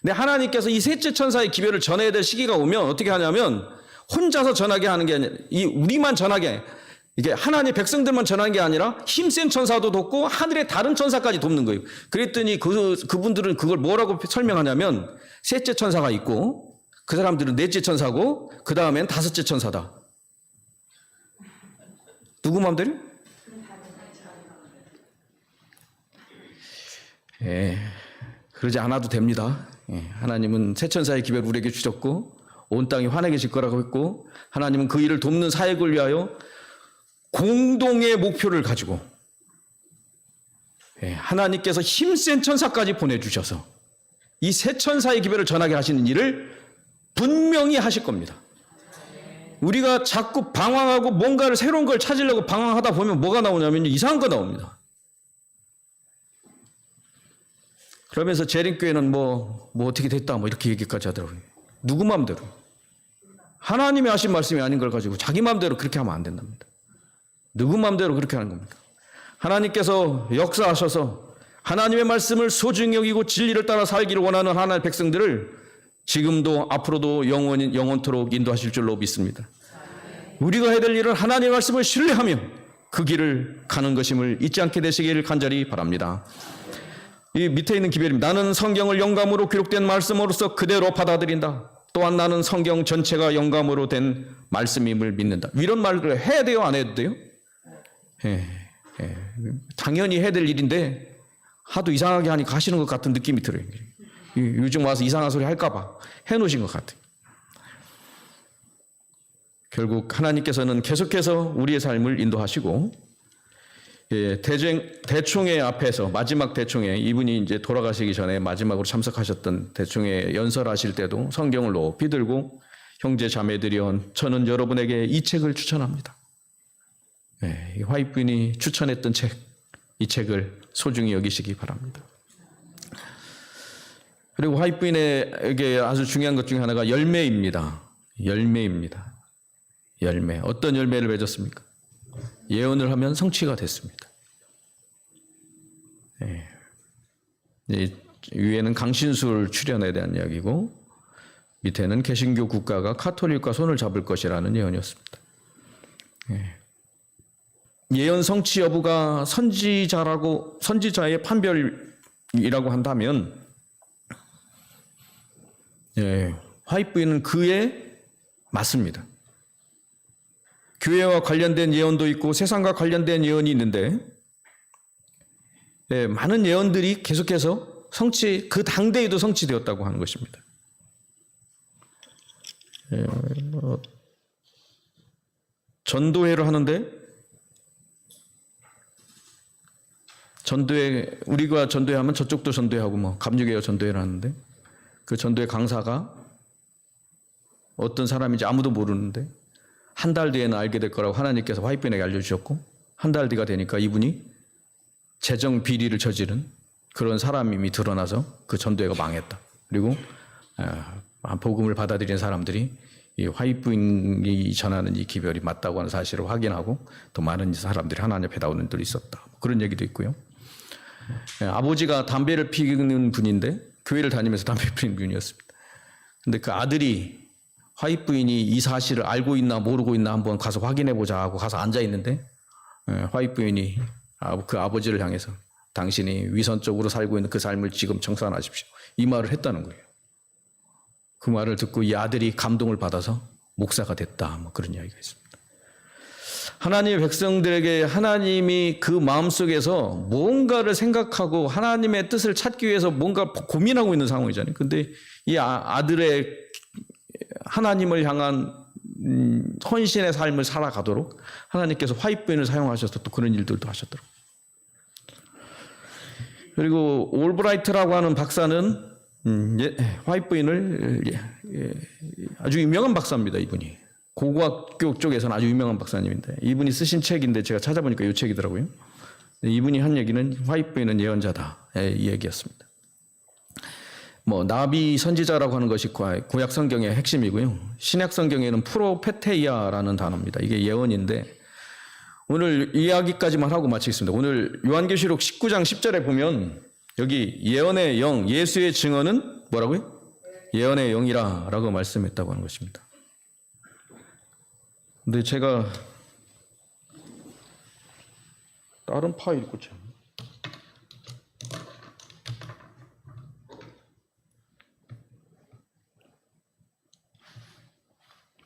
근데 하나님께서 이 셋째 천사의 기별을 전해야 될 시기가 오면 어떻게 하냐면 혼자서 전하게 하는 게 아니라 우리만 전하게 이게 하나님의 백성들만 전하는 게 아니라 힘센 천사도 돕고 하늘의 다른 천사까지 돕는 거예요. 그랬더니 그분들은 그걸 뭐라고 설명하냐면 셋째 천사가 있고 그 사람들은 넷째 천사고 그 다음엔 다섯째 천사다. 누구 마음대로? 그러지 않아도 됩니다. 하나님은 새 천사의 기별을 우리에게 주셨고 온 땅이 환하게 질 거라고 했고 하나님은 그 일을 돕는 사역을 위하여 공동의 목표를 가지고 하나님께서 힘센 천사까지 보내주셔서 이 세 천사의 기별을 전하게 하시는 일을 분명히 하실 겁니다. 우리가 자꾸 방황하고 뭔가를 새로운 걸 찾으려고 방황하다 보면 뭐가 나오냐면 이상한 거 나옵니다. 그러면서 재림교회는 뭐 어떻게 됐다 뭐 이렇게 얘기까지 하더라고요. 누구 마음대로. 하나님이 하신 말씀이 아닌 걸 가지고 자기 마음대로 그렇게 하면 안 된답니다. 누구 마음대로 그렇게 하는 겁니까? 하나님께서 역사하셔서 하나님의 말씀을 소중히 여기고 진리를 따라 살기를 원하는 하나님의 백성들을 지금도 앞으로도 영원토록 인도하실 줄로 믿습니다. 우리가 해야 될 일은 하나님의 말씀을 신뢰하며 그 길을 가는 것임을 잊지 않게 되시기를 간절히 바랍니다. 이 밑에 있는 기별입니다. 나는 성경을 영감으로 기록된 말씀으로서 그대로 받아들인다. 또한 나는 성경 전체가 영감으로 된 말씀임을 믿는다. 이런 말을 해야 돼요? 안 해도 돼요? 당연히 해야 될 일인데 하도 이상하게 하니까 하시는 것 같은 느낌이 들어요. 요즘 와서 이상한 소리 할까 봐 해놓으신 것 같아요. 결국 하나님께서는 계속해서 우리의 삶을 인도하시고 대총회 앞에서 마지막 대총회 이분이 이제 돌아가시기 전에 마지막으로 참석하셨던 대총회 연설하실 때도 성경을 높이 들고 형제 자매들이여 저는 여러분에게 이 책을 추천합니다. 이 화이트 부인이 추천했던 책, 이 책을 소중히 여기시기 바랍니다. 그리고 화이트 부인에게 아주 중요한 것 중에 하나가 열매입니다. 열매입니다. 열매. 어떤 열매를 맺었습니까? 예언을 하면 성취가 됐습니다. 위에는 강신술 출현에 대한 이야기고 밑에는 개신교 국가가 카톨릭과 손을 잡을 것이라는 예언이었습니다. 예언 성취 여부가 선지자의 판별이라고 한다면 화이트 부인은 그에 맞습니다. 교회와 관련된 예언도 있고 세상과 관련된 예언이 있는데 많은 예언들이 계속해서 그 당대에도 성취되었다고 하는 것입니다. 전도회를 하는데 우리가 전도회하면 저쪽도 전도회하고 뭐 감리교회가 전도회를 하는데 그 전도회 강사가 어떤 사람인지 아무도 모르는데 한 달 뒤에는 알게 될 거라고 하나님께서 화이트 부인에게 알려주셨고 한 달 뒤가 되니까 이분이 재정 비리를 저지른 그런 사람임이 드러나서 그 전도회가 망했다. 그리고 복음을 받아들인 사람들이 이 화이트 부인이 전하는 이 기별이 맞다고 하는 사실을 확인하고 더 많은 사람들이 하나님 앞에 나오는 들이 있었다. 그런 얘기도 있고요. 아버지가 담배를 피우는 분인데 교회를 다니면서 담배 피우는 분이었습니다. 근데 그 아들이 화이트 부인이 이 사실을 알고 있나 모르고 있나 한번 가서 확인해 보자 하고 가서 앉아 있는데 화이트 부인이 그 아버지를 향해서 당신이 위선적으로 살고 있는 그 삶을 지금 청산하십시오. 이 말을 했다는 거예요. 그 말을 듣고 이 아들이 감동을 받아서 목사가 됐다. 뭐 그런 이야기가 있습니다. 하나님의 백성들에게 하나님이 그 마음속에서 뭔가를 생각하고 하나님의 뜻을 찾기 위해서 뭔가 고민하고 있는 상황이잖아요. 근데 이 아들의 하나님을 향한 헌신의 삶을 살아가도록 하나님께서 화이트 부인을 사용하셔서 또 그런 일들도 하셨더라고요. 그리고 올브라이트라고 하는 박사는 화이트 부인을 아주 유명한 박사입니다. 이분이 고고학교 쪽에서는 아주 유명한 박사님인데 이분이 쓰신 책인데 제가 찾아보니까 이 책이더라고요. 이분이 한 얘기는 화이트 부인은 예언자다 이 얘기였습니다. 나비 선지자라고 하는 것이 구약 성경의 핵심이고요. 신약 성경에는 프로페테이아라는 단어입니다. 이게 예언인데 오늘 이야기까지만 하고 마치겠습니다. 오늘 요한계시록 19장 10절에 보면 여기 예언의 영, 예수의 증언은 뭐라고요? 예언의 영이라 라고 말씀했다고 하는 것입니다. 근데 제가 다른 파일 꽂혔네.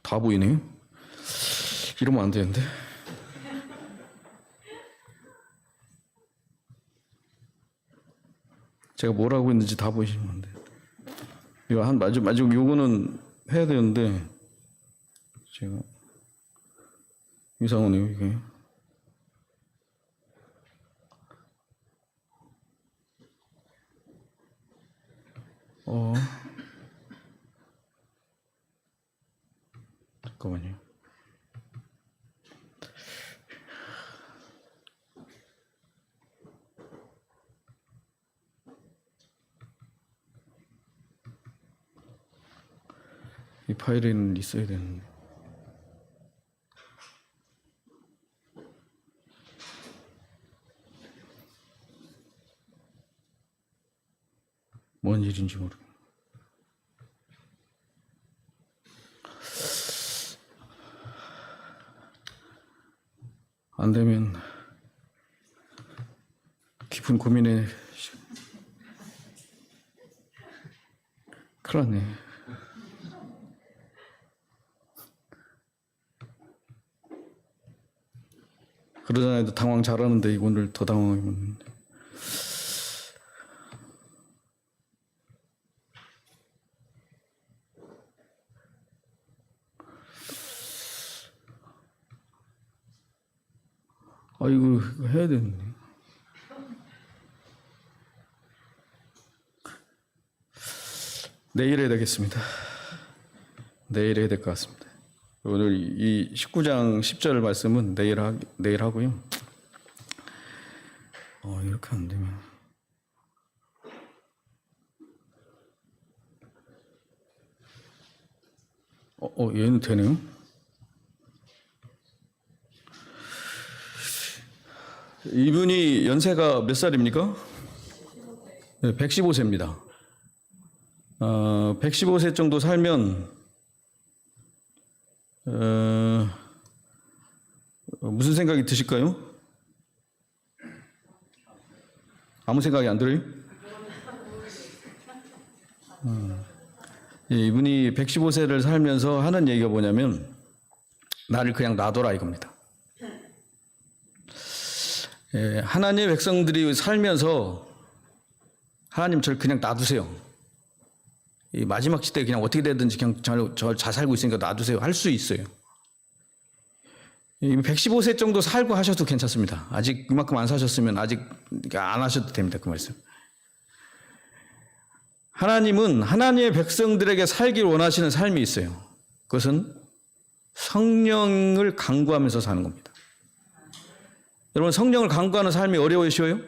다 보이네요. 이러면 안 되는데. 제가 뭘 하고 있는지 다 보이시면 안 돼요. 이거 마지막 요거는 해야 되는데 제가 이상하네요 이게. 어, 잠깐만요. 이 파일에는 있어야 되는데. 뭔 일인지 모르겠네. 안 되면 깊은 고민에 큰일 났네. 그러잖아요. 당황 잘하는데 오늘 더 당황하면. 이거 해야 되는데. 내일 해야 되겠습니다. 내일 해야 될 것 같습니다. 오늘 이 19장 10절 말씀은 내일 하고요. 이렇게 안 되면. 얘는 되네요. 이분이 연세가 몇 살입니까? 네, 115세입니다. 115세 정도 살면 무슨 생각이 드실까요? 아무 생각이 안 들어요? 이분이 115세를 살면서 하는 얘기가 뭐냐면 나를 그냥 놔둬라 이겁니다. 하나님의 백성들이 살면서 하나님 저를 그냥 놔두세요. 이 마지막 시대에 그냥 어떻게 되든지 그냥 저 잘 살고 있으니까 놔두세요. 할 수 있어요. 115세 정도 살고 하셔도 괜찮습니다. 아직 이만큼 안 사셨으면 아직 안 하셔도 됩니다. 그 말씀. 하나님은 하나님의 백성들에게 살길 원하시는 삶이 있어요. 그것은 성령을 간구하면서 사는 겁니다. 여러분 성령을 간구하는 삶이 어려우셔요?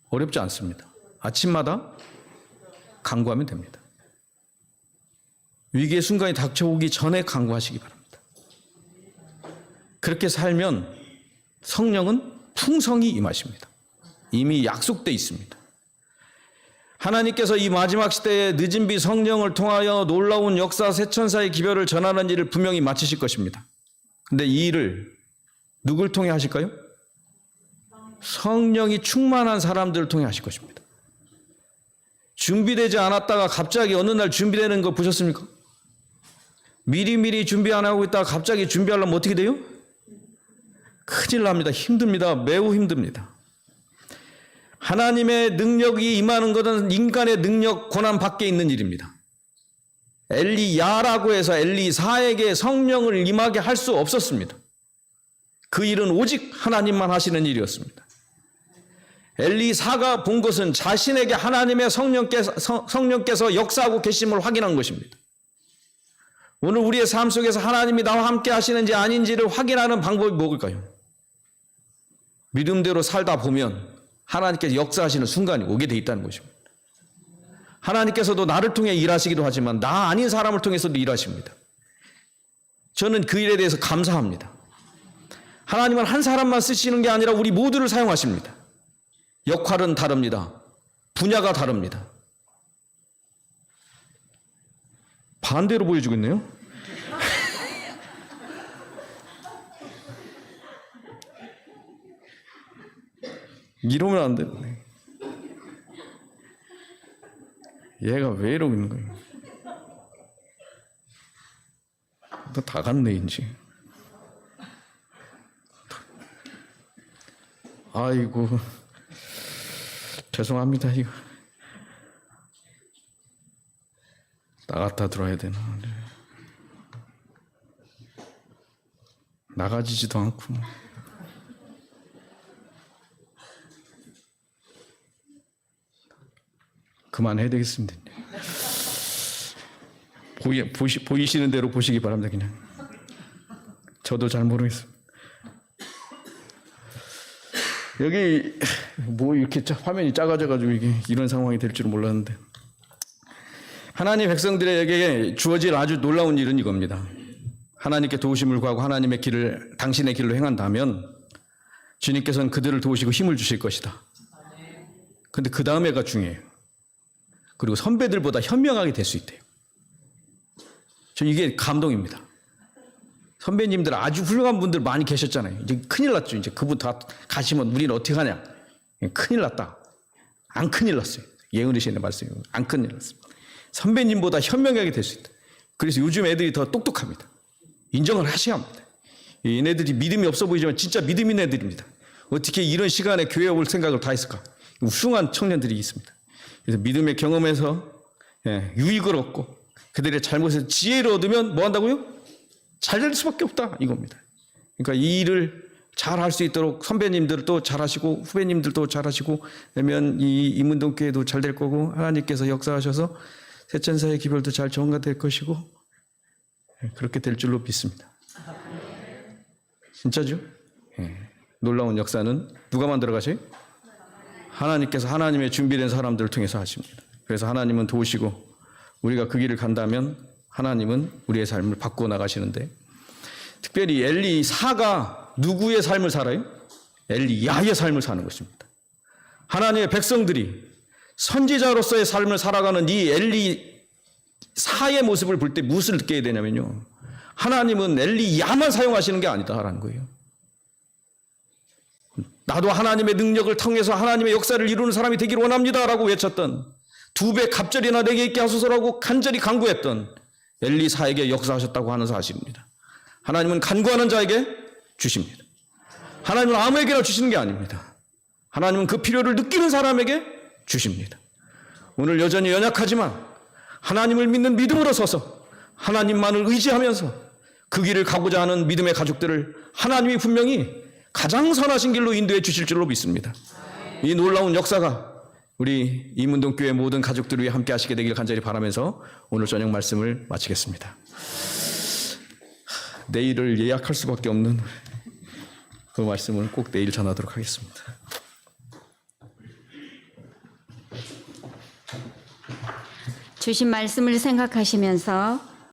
어렵지 않습니다. 아침마다 간구하면 됩니다. 위기의 순간이 닥쳐오기 전에 간구하시기 바랍니다. 그렇게 살면 성령은 풍성히 임하십니다. 이미 약속되어 있습니다. 하나님께서 이 마지막 시대에 늦은 비 성령을 통하여 놀라운 역사 세천사의 기별을 전하는 일을 분명히 마치실 것입니다. 근데 이 일을 누굴 통해 하실까요? 성령이 충만한 사람들을 통해 하실 것입니다. 준비되지 않았다가 갑자기 어느 날 준비되는 거 보셨습니까? 미리미리 준비 안 하고 있다가 갑자기 준비하려면 어떻게 돼요? 큰일 납니다. 힘듭니다. 매우 힘듭니다. 하나님의 능력이 임하는 것은 인간의 능력, 고난 밖에 있는 일입니다. 엘리야라고 해서 엘리사에게 성령을 임하게 할 수 없었습니다. 그 일은 오직 하나님만 하시는 일이었습니다. 엘리사가 본 것은 자신에게 하나님의 성령께서 역사하고 계심을 확인한 것입니다. 오늘 우리의 삶 속에서 하나님이 나와 함께 하시는지 아닌지를 확인하는 방법이 뭘까요? 믿음대로 살다 보면 하나님께서 역사하시는 순간이 오게 돼 있다는 것입니다. 하나님께서도 나를 통해 일하시기도 하지만 나 아닌 사람을 통해서도 일하십니다. 저는 그 일에 대해서 감사합니다. 하나님은 한 사람만 쓰시는 게 아니라 우리 모두를 사용하십니다. 역할은 다릅니다. 분야가 다릅니다. 반대로 보여주고 있네요. 이러면 안 되네. 얘가 왜 이러고 있는 거예요? 너 다 갔네 이제. 아이고 죄송합니다. 이거 나갔다 들어야 되나? 나가지지도 않고. 그만해야 되겠습니다. 보이시는 대로 보시기 바랍니다. 그냥 저도 잘 모르겠습니다. 여기 뭐 이렇게 화면이 작아져가지고 이게 이런 상황이 될 줄은 몰랐는데, 하나님 백성들에게 주어질 아주 놀라운 일은 이겁니다. 하나님께 도우심을 구하고 하나님의 길을, 당신의 길로 행한다면 주님께서는 그들을 도우시고 힘을 주실 것이다. 근데 그 다음에가 중요해요. 그리고 선배들보다 현명하게 될 수 있대요. 전 이게 감동입니다. 선배님들 아주 훌륭한 분들 많이 계셨잖아요. 이제 큰일 났죠. 이제 그분 다 가시면 우리는 어떻게 하냐. 큰일 났다. 안 큰일 났어요. 예언이시네 말씀이에요. 안 큰일 났습니다. 선배님보다 현명하게 될 수 있다. 그래서 요즘 애들이 더 똑똑합니다. 인정을 하셔야 합니다. 얘네들이 믿음이 없어 보이지만 진짜 믿음 있는 애들입니다. 어떻게 이런 시간에 교회에 올 생각을 다 했을까? 훌륭한 청년들이 있습니다. 그래서 믿음의 경험에서 유익을 얻고 그들의 잘못에서 지혜를 얻으면 뭐 한다고요? 잘 될 수밖에 없다 이겁니다. 그러니까 이 일을 잘 할 수 있도록 선배님들도 잘하시고 후배님들도 잘하시고, 그러면 이 임운동교회도 잘 될 거고 하나님께서 역사하셔서 세천사의 기별도 잘 정화될 것이고 그렇게 될 줄로 믿습니다. 진짜죠? 놀라운 역사는 누가 만들어 가세요? 하나님께서 하나님의 준비된 사람들을 통해서 하십니다. 그래서 하나님은 도우시고 우리가 그 길을 간다면 하나님은 우리의 삶을 바꾸어 나가시는데, 특별히 엘리사가 누구의 삶을 살아요? 엘리야의 삶을 사는 것입니다. 하나님의 백성들이 선지자로서의 삶을 살아가는 이 엘리사의 모습을 볼 때 무엇을 느끼게 되냐면요, 하나님은 엘리야만 사용하시는 게 아니다라는 거예요. 나도 하나님의 능력을 통해서 하나님의 역사를 이루는 사람이 되기를 원합니다라고 외쳤던, 2배 갑절이나 내게 있게 하소서라고 간절히 간구했던 엘리사에게 역사하셨다고 하는 사실입니다. 하나님은 간구하는 자에게 주십니다. 하나님은 아무에게나 주시는 게 아닙니다. 하나님은 그 필요를 느끼는 사람에게 주십니다. 오늘 여전히 연약하지만 하나님을 믿는 믿음으로 서서 하나님만을 의지하면서 그 길을 가고자 하는 믿음의 가족들을 하나님이 분명히 가장 선하신 길로 인도해 주실 줄로 믿습니다. 이 놀라운 역사가 우리 임운동교회 모든 가족들 위해 함께 하시게 되길 간절히 바라면서 오늘 저녁 말씀을 마치겠습니다. 내일을 예약할 수밖에 없는 그 말씀을 꼭 내일 전하도록 하겠습니다. 주신 말씀을 생각하시면서